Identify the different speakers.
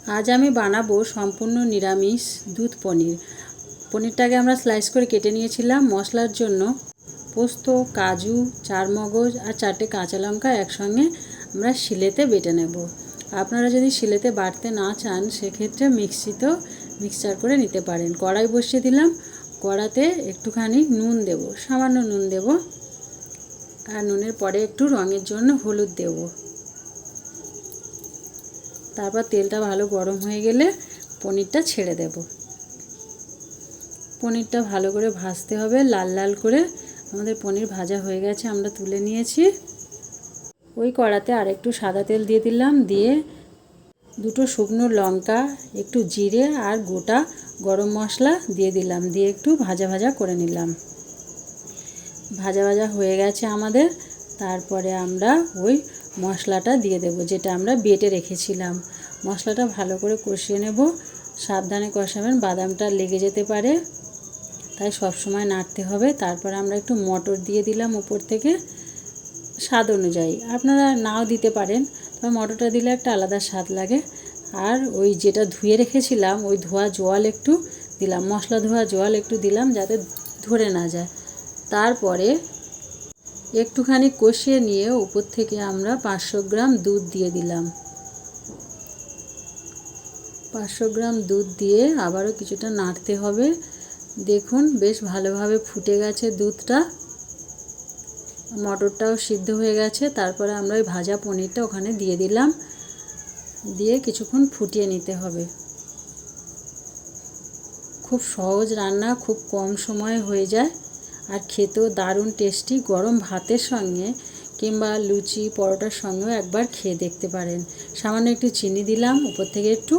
Speaker 1: आज আমি বানাবো সম্পূর্ণ নিরামিষ দুধ পনির। পনিরটাকে আমরা স্লাইস করে কেটে নিয়েছিলাম। মশলার জন্য পোস্ত, কাজু, চারমগজ আর 4টে কাঁচা লঙ্কা একসঙ্গে আমরা শিলেতে বেটে নেব। আপনারা যদি শিলেতে বাটতে না চান সেক্ষেত্রে মিক্সিতেও মিক্সচার করে নিতে পারেন। কড়াই বসিয়ে দিলাম, কড়াতে একটুখানি নুন দেব, সামান্য নুন দেব, আর নুনের পরে একটু রঙের জন্য হলুদ দেব। তারপর তেলটা ভালো গরম হয়ে গেলে পনিরটা ছেড়ে দেব। পনিরটা ভালো করে ভাজতে হবে, লাল লাল করে। আমাদের পনির ভাজা হয়ে গেছে, আমরা তুলে নিয়েছি। ওই কড়াতে আর একটু সাদা তেল দিয়ে দিলাম, দিয়ে দুটো শুকনো লঙ্কা, একটু জিরে আর গোটা গরম মশলা দিয়ে দিলাম, দিয়ে একটু ভাজা ভাজা করে নিলাম। ভাজা ভাজা হয়ে গেছে আমাদের। তারপরে আমরা ওই মশলাটা দিয়ে দেব যেটা আমরা বেটে রেখেছিলাম। মশলাটা ভালো করে কষিয়ে নেব। সাবধানে কষাবেন, বাদামটা লেগে যেতে পারে, তাই সব সময় নাড়তে হবে। তারপরে আমরা একটু মটর দিয়ে দিলাম উপর থেকে, স্বাদ অনুযায়ী। আপনারা নাও দিতে পারেন, তবে মটরটা দিলে একটা আলাদা স্বাদ লাগে। আর ওই যেটা ধুয়ে রেখেছিলাম ওই ধোয়া জল একটু দিলাম, মশলা ধোয়া জল একটু দিলাম যাতে ধরে না যায়। তারপরে একটুখানি কষিয়ে নিয়ে উপর থেকে আমরা 500 গ্রাম দুধ দিয়ে দিলাম। 500 গ্রাম দুধ দিয়ে আবারও কিছুটা নাড়তে হবে। দেখুন বেশ ভালোভাবে ফুটে গেছে দুধটা, মটরটাও সিদ্ধ হয়ে গেছে। তারপরে আমরা ওই ভাজা পনিরটা ওখানে দিয়ে দিলাম, দিয়ে কিছুক্ষণ ফুটিয়ে নিতে হবে। খুব সহজ রান্না, খুব কম সময়ে হয়ে যায়, আর খেতেও দারুণ টেস্টি। গরম ভাতের সঙ্গে কিংবা লুচি পরোটার সঙ্গেও একবার খেয়ে দেখতে পারেন। সামান্য একটু চিনি দিলাম, উপর থেকে একটু